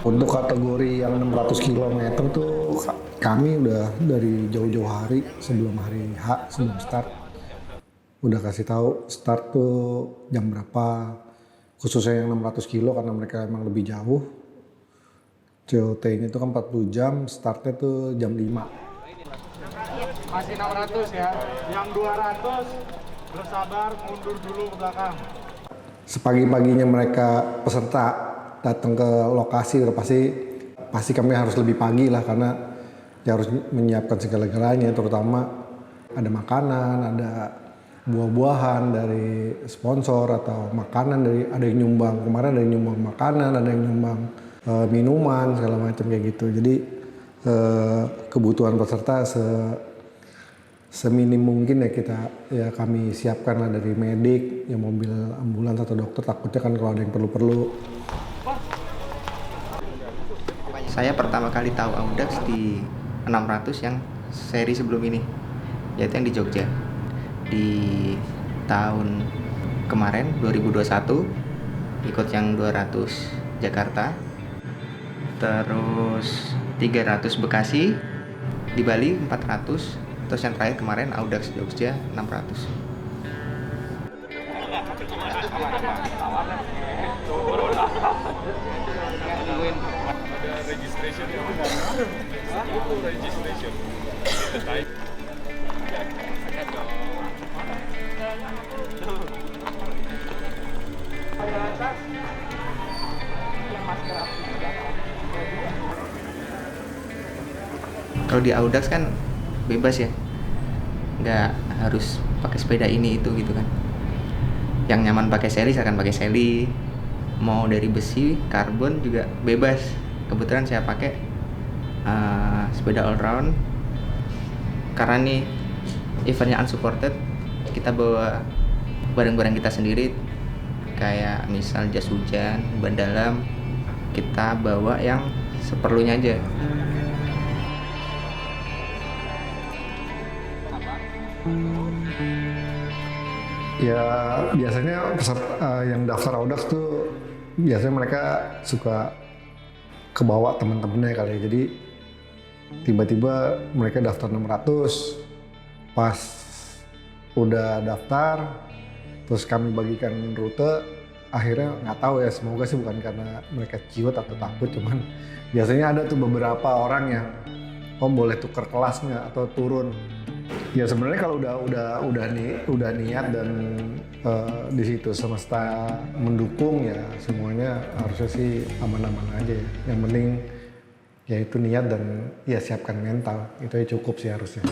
Untuk kategori yang 600 km tuh kami udah dari jauh-jauh hari sebelum hari H, sebelum start udah kasih tahu start tuh jam berapa, khususnya yang 600 kilo karena mereka emang lebih jauh. COT-nya itu kan 40 jam, startnya tuh jam 5. Masih 600 ya, yang 200 bersabar mundur dulu ke belakang. Sepagi-paginya mereka peserta datang ke lokasi udah pasti kami harus lebih pagi lah karena ya harus menyiapkan segala-galanya, terutama ada makanan, ada buah-buahan dari sponsor atau makanan dari ada yang nyumbang, kemarin ada yang nyumbang makanan, ada yang nyumbang minuman segala macam kayak gitu. Jadi kebutuhan peserta seminim mungkin ya kami siapkan lah dari medik, ya mobil ambulans atau dokter, takutnya kan kalau ada yang perlu-perlu. Saya pertama kali tahu Audax di 600 yang seri sebelum ini, yaitu yang di Jogja. Di tahun kemarin 2021 ikut yang 200 Jakarta, terus 300 Bekasi, di Bali 400, terus yang terakhir kemarin Audax Jogja 600. Kalau di Audax kan bebas ya, nggak harus pakai sepeda ini itu gitu kan. Yang nyaman pakai seli saya akan pakai seli, mau dari besi, karbon juga bebas. Kebetulan saya pakai sepeda all round karena nih eventnya unsupported, kita bawa barang-barang kita sendiri, kayak misal jas hujan, ban dalam, kita bawa yang seperlunya aja. Ya biasanya peserta yang daftar Audax tuh biasanya mereka suka kebawa teman-temannya kali ya. Jadi tiba-tiba mereka daftar 600, pas udah daftar terus kami bagikan rute, akhirnya nggak tahu ya, semoga sih bukan karena mereka ciut atau takut, cuman biasanya ada tuh beberapa orang yang boleh tuker kelas nggak atau turun. Ya sebenarnya kalau udah niat dan di situ semesta mendukung, ya semuanya harusnya sih aman-aman aja ya. Yang penting ya itu niat dan ya siapkan mental, itu aja cukup sih harusnya.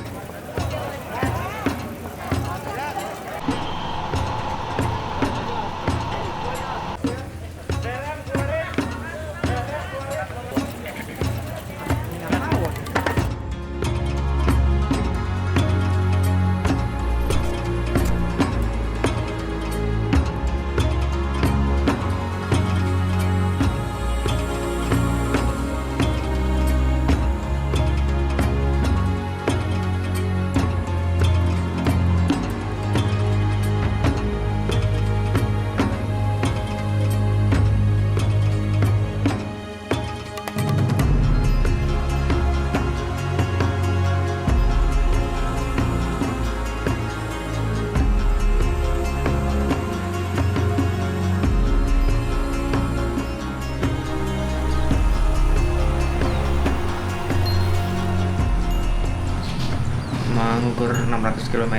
Mengukur 600 km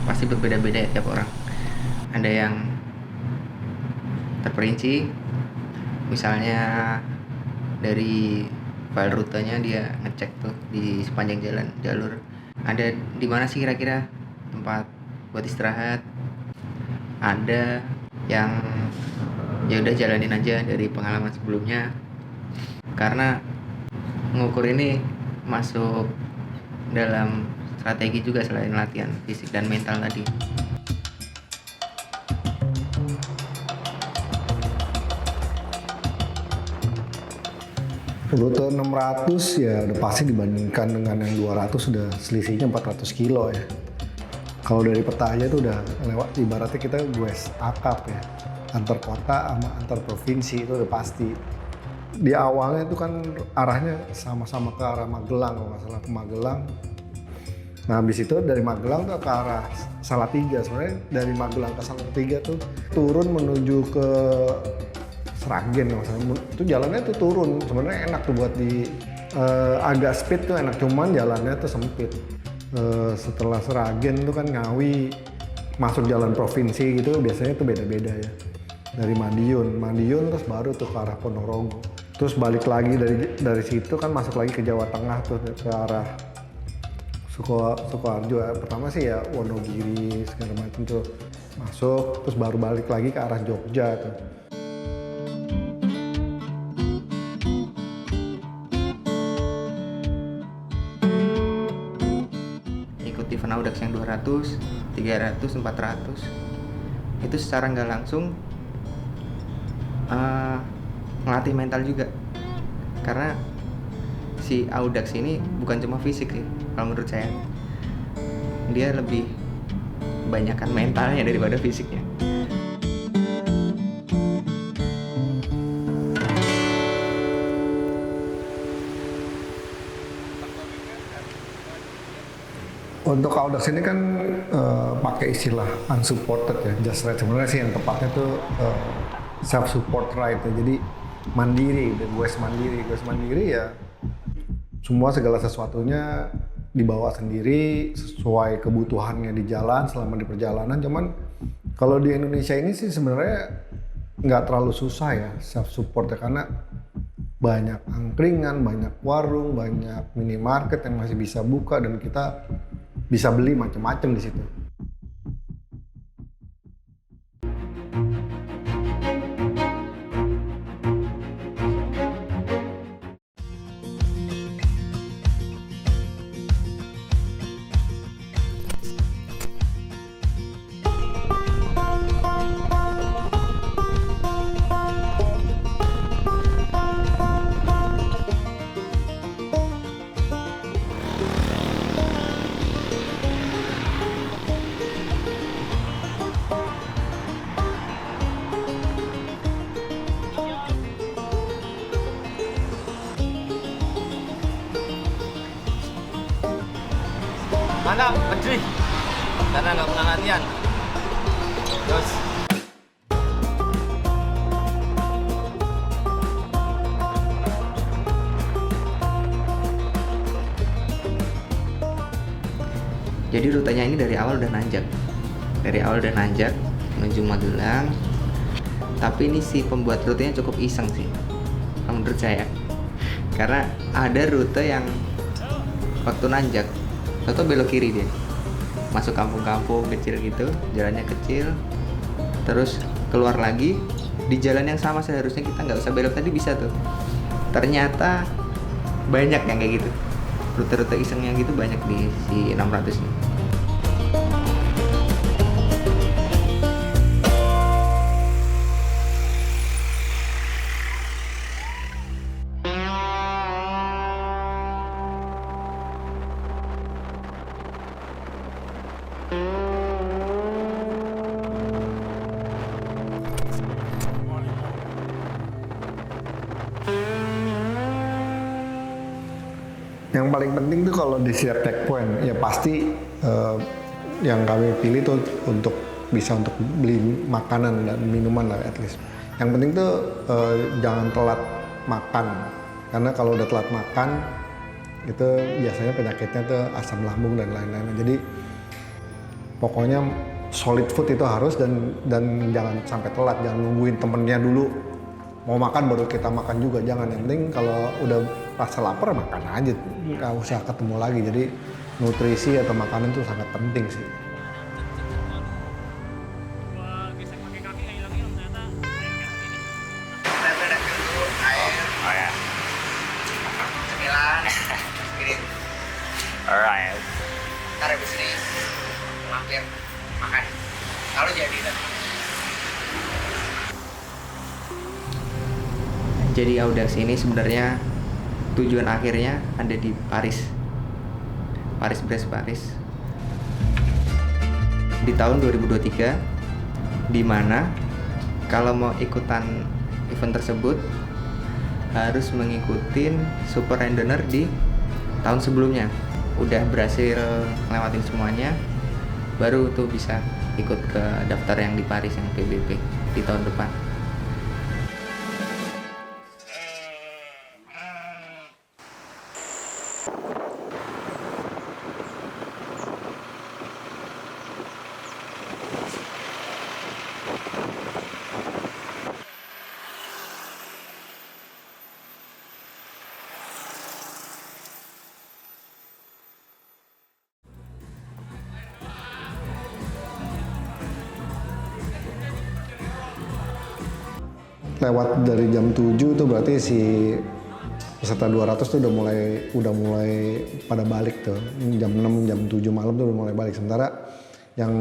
pasti berbeda-beda ya tiap orang. Ada yang terperinci, misalnya dari file rutenya dia ngecek tuh di sepanjang jalur ada di mana sih kira-kira tempat buat istirahat. Ada yang ya udah jalanin aja dari pengalaman sebelumnya, karena mengukur ini masuk dalam strategi juga selain latihan fisik dan mental tadi. Rute 600 ya udah pasti dibandingkan dengan yang 200 sudah selisihnya 400 kilo ya. Kalau dari peta aja tuh udah lewat, ibaratnya kita goes akap ya. Antar kota sama antar provinsi itu udah pasti. di awalnya itu kan arahnya sama-sama ke arah Magelang, kalau nggak salah ke Magelang. Nah habis itu dari Magelang tuh ke arah Salatiga. Sebenarnya dari Magelang ke Salatiga tuh turun menuju ke Sragen, itu jalannya tuh turun. Sebenarnya enak tuh buat di agak speed tuh enak, cuman jalannya tuh sempit. Setelah Sragen tuh kan Ngawi masuk jalan provinsi gitu, biasanya tuh beda-beda ya. Dari Madiun terus baru tuh ke arah Ponorogo. Terus balik lagi dari situ kan masuk lagi ke Jawa Tengah tuh ke arah Sukoharjo. Pertama sih ya Wonogiri segala macam tuh masuk, terus baru balik lagi ke arah Jogja tuh. Ikut event Audax yang 200, 300, 400 itu secara nggak langsung ngelatih mental juga, karena si Audax ini bukan cuma fisik sih kalau menurut saya, dia lebih banyakkan mentalnya daripada fisiknya. Untuk Audax ini kan pakai istilah unsupported ya, just ride. Sebenarnya sih yang tepatnya tuh self support ride ya. Jadi mandiri, goes mandiri ya. Semua segala sesuatunya dibawa sendiri sesuai kebutuhannya di jalan selama di perjalanan. Cuman kalau di Indonesia ini sih sebenarnya nggak terlalu susah ya self support ya, karena banyak angkringan, banyak warung, banyak minimarket yang masih bisa buka dan kita bisa beli macam-macam di situ. Mantap, pedih karena nggak pernah latihan. Terus jadi rutenya ini dari awal udah nanjak menuju Magelang, tapi ini si pembuat rutenya cukup iseng sih kalau menurut saya, karena ada rute yang waktu nanjak atau belok kiri dia masuk kampung-kampung kecil gitu, jalannya kecil, terus keluar lagi di jalan yang sama, seharusnya kita nggak usah belok tadi bisa tuh. Ternyata banyak yang kayak gitu, rute-rute iseng yang gitu banyak di si 600 ini. Yang paling penting tuh kalau di setiap checkpoint ya pasti yang kami pilih tuh untuk bisa untuk beli makanan dan minuman lah at least. Yang penting tuh jangan telat makan, karena kalau udah telat makan itu biasanya penyakitnya tuh asam lambung dan lain-lain. Jadi pokoknya solid food itu harus, dan jangan sampai telat, jangan nungguin temennya dulu mau makan baru kita makan juga, jangan. Yang penting kalau udah rasa lapar makan aja, nggak usah ketemu lagi. Jadi nutrisi atau makanan itu sangat penting sih. alright. Ntar habis ini mampir makan. Kalau jadi kan. Jadi Audax ini sebenarnya tujuan akhirnya ada di Paris. Brest Paris. Di tahun 2023, di mana kalau mau ikutan event tersebut harus mengikuti super randoner di tahun sebelumnya. Udah berhasil ngelewatin semuanya, baru tuh bisa ikut ke daftar yang di Paris yang PBB di tahun depan. Lewat dari jam 7 tuh berarti si peserta 200 tuh udah mulai pada balik tuh. Jam 6, jam 7 malam tuh udah mulai balik. Sementara yang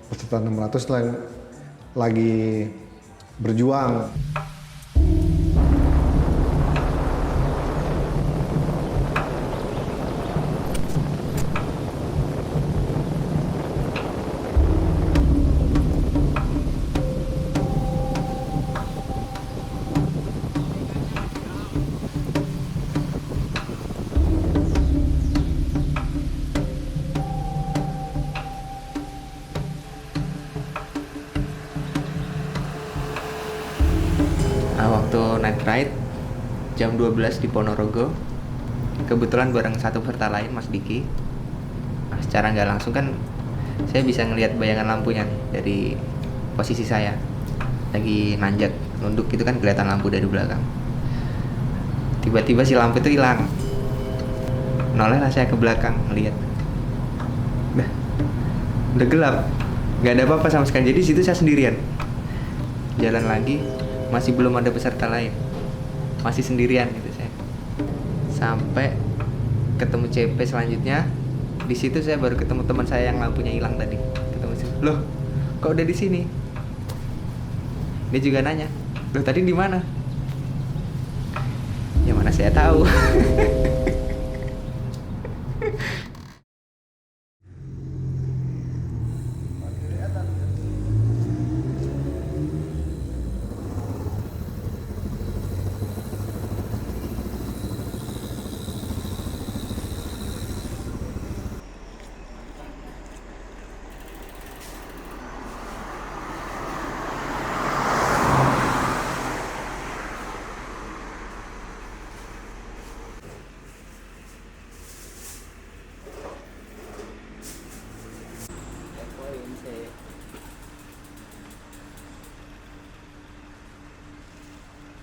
peserta 600 lagi berjuang. Waktu night ride jam 12 di Ponorogo, kebetulan bareng satu peserta lain, Mas Diki. Nah, secara nggak langsung kan saya bisa ngelihat bayangan lampunya dari posisi saya lagi nanjak nunduk gitu kan, kelihatan lampu dari belakang. Tiba-tiba si lampu itu hilang, nolehlah saya ke belakang ngelihat, udah gelap, nggak ada apa-apa sama sekali. Jadi situ saya sendirian jalan lagi, masih belum ada peserta lain, masih sendirian gitu saya. Sampai ketemu CP selanjutnya, di situ saya baru ketemu teman saya yang lampunya hilang tadi. Ketemu sih, loh, kok udah di sini? Dia juga nanya, loh tadi di mana? Ya mana saya tahu.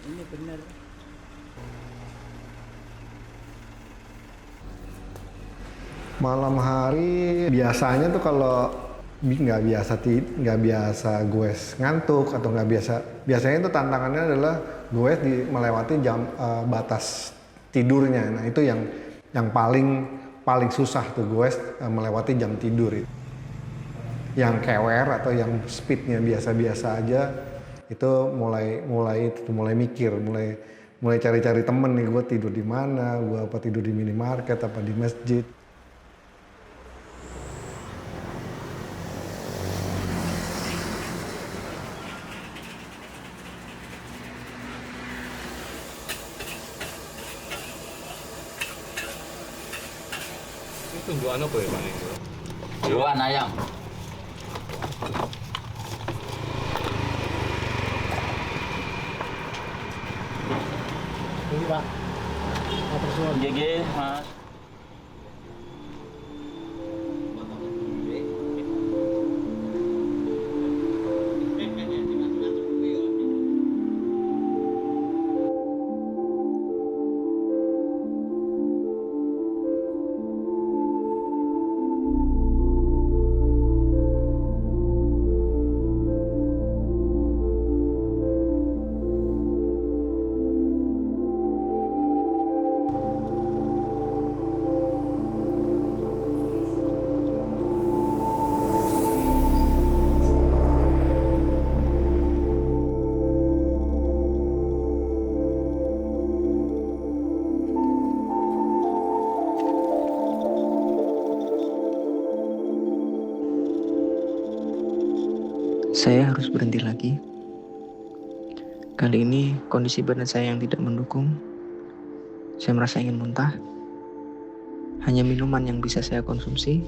Ini benar. Malam hari biasanya tuh kalau nggak biasa gue ngantuk atau nggak biasanya itu tantangannya adalah gue melewati jam batas tidurnya. Nah itu yang paling susah tuh gue melewati jam tidur itu. Yang kewer atau yang speednya biasa-biasa aja itu mulai mikir, mulai cari-cari temen nih, gue tidur di mana, gue apa tidur di minimarket apa di masjid. Ini tunjukan apa ya Bang itu? Jeroan ayam. Ini Pak. Matur suwun. GG, Mas. Saya harus berhenti lagi Kali ini kondisi badan saya yang tidak mendukung. Saya merasa ingin muntah. Hanya minuman yang bisa saya konsumsi.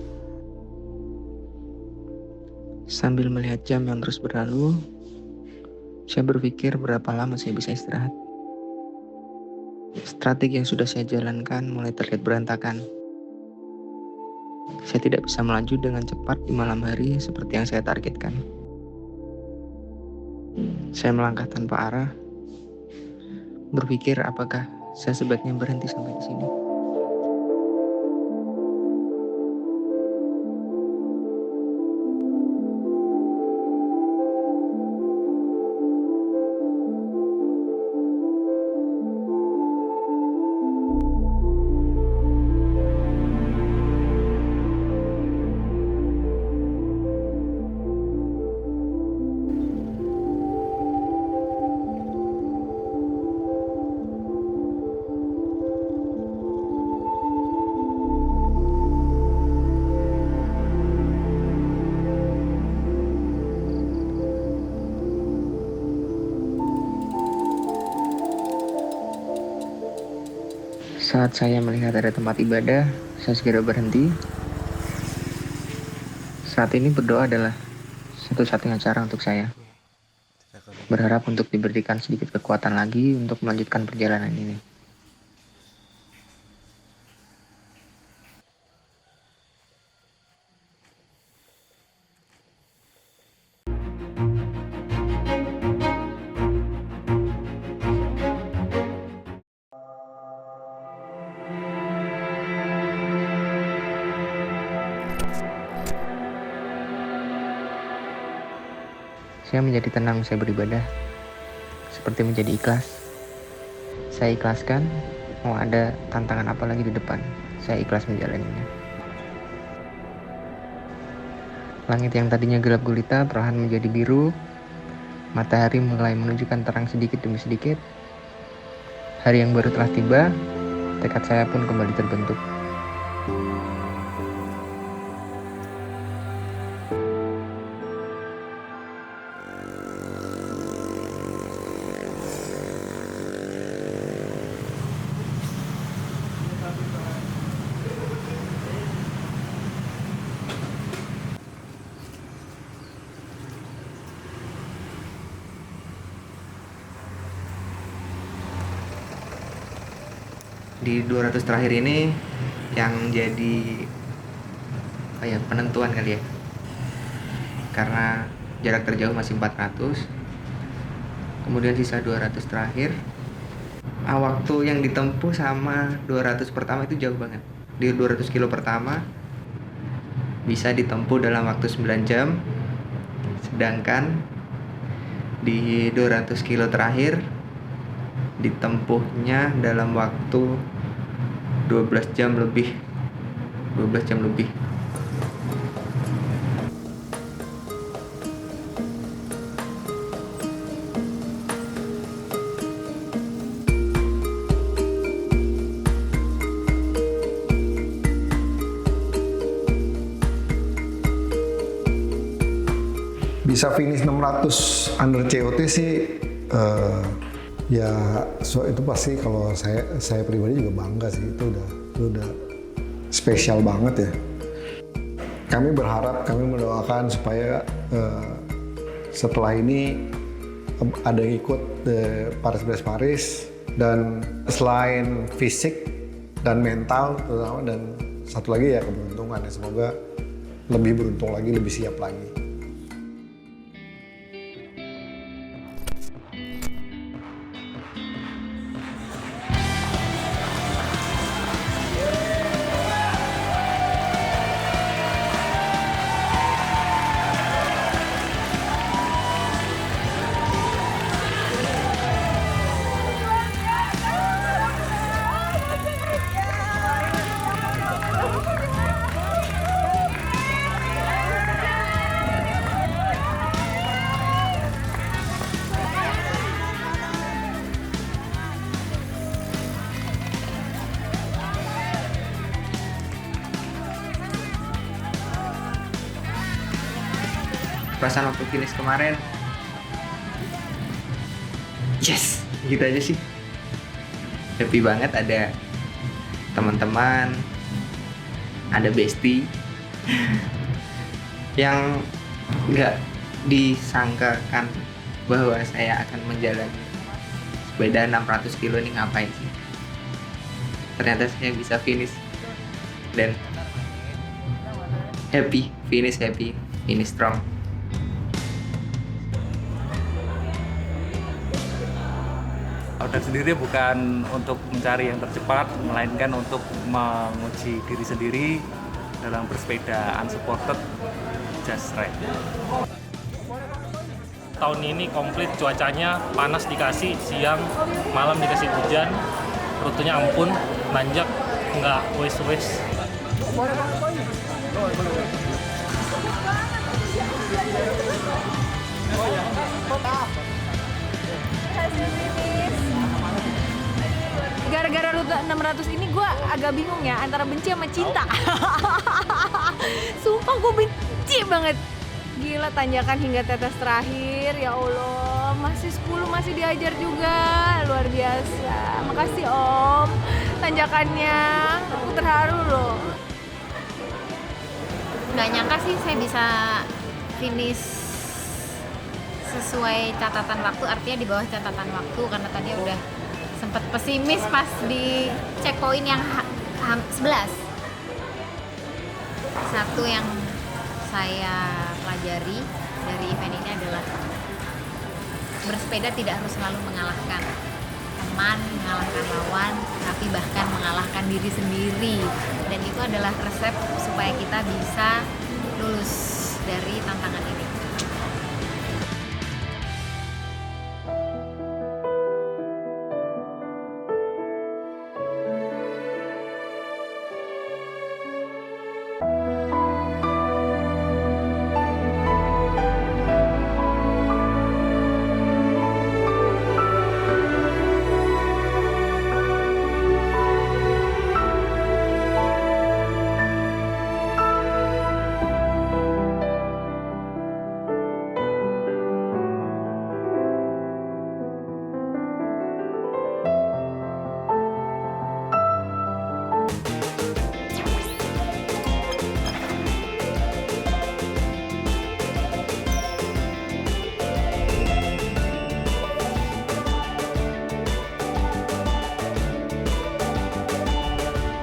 Sambil melihat jam yang terus berlalu, saya berpikir berapa lama saya bisa istirahat. Strategi yang sudah saya jalankan mulai terlihat berantakan. Saya tidak bisa melaju dengan cepat di malam hari seperti yang saya targetkan. Saya melangkah tanpa arah, berpikir apakah saya sebaiknya berhenti sampai di sini. Saat saya melihat ada tempat ibadah, saya segera berhenti. Saat ini berdoa adalah satu-satunya cara untuk saya. Berharap untuk diberikan sedikit kekuatan lagi untuk melanjutkan perjalanan ini. Saya menjadi tenang usai beribadah, seperti menjadi ikhlas. Saya ikhlaskan, mau ada tantangan apa lagi di depan, saya ikhlas menjalaninya. Langit yang tadinya gelap gulita perlahan menjadi biru, matahari mulai menunjukkan terang sedikit demi sedikit. Hari yang baru telah tiba, tekad saya pun kembali terbentuk. Di 200 terakhir ini yang jadi penentuan kali ya, karena jarak terjauh masih 400, kemudian sisa 200 terakhir. Waktu yang ditempuh sama 200 pertama itu jauh banget. Di 200 kilo pertama bisa ditempuh dalam waktu 9 jam, sedangkan di 200 kilo terakhir ditempuhnya dalam waktu 12 jam lebih. Bisa finish 600 under COT sih itu pasti, kalau saya pribadi juga bangga sih. Itu udah spesial banget ya. Kami berharap, kami mendoakan supaya setelah ini ada yang ikut Paris, dan selain fisik dan mental terutama, dan satu lagi ya keberuntungan ya. Semoga lebih beruntung lagi, lebih siap lagi. Perasaan waktu finish kemarin yes, gitu aja sih. Happy banget ada teman-teman, ada bestie yang nggak disangkakan bahwa saya akan menjalani sepeda 600 kilo ini ngapain sih. Ternyata saya bisa finish dan happy, finish strong. Audax sendiri bukan untuk mencari yang tercepat, melainkan untuk menguji diri sendiri dalam bersepeda unsupported, just right. Tahun ini komplit cuacanya panas dikasih, siang, malam dikasih hujan, rutenya ampun, nanjak, nggak wes-wes. Gara-gara rute 600 ini gue agak bingung ya antara benci sama cinta. Sumpah gue benci banget. Gila, tanjakan hingga tetes terakhir, ya Allah, masih 10 masih diajar juga, luar biasa. Makasih Om, tanjakannya aku terharu loh. Nggak nyangka sih saya bisa finish sesuai catatan waktu, artinya di bawah catatan waktu, karena tadi udah sempat pesimis pas di checkpoint yang 11. Satu yang saya pelajari dari event ini adalah bersepeda tidak harus selalu mengalahkan teman, mengalahkan lawan, tapi bahkan mengalahkan diri sendiri. Dan itu adalah resep supaya kita bisa lulus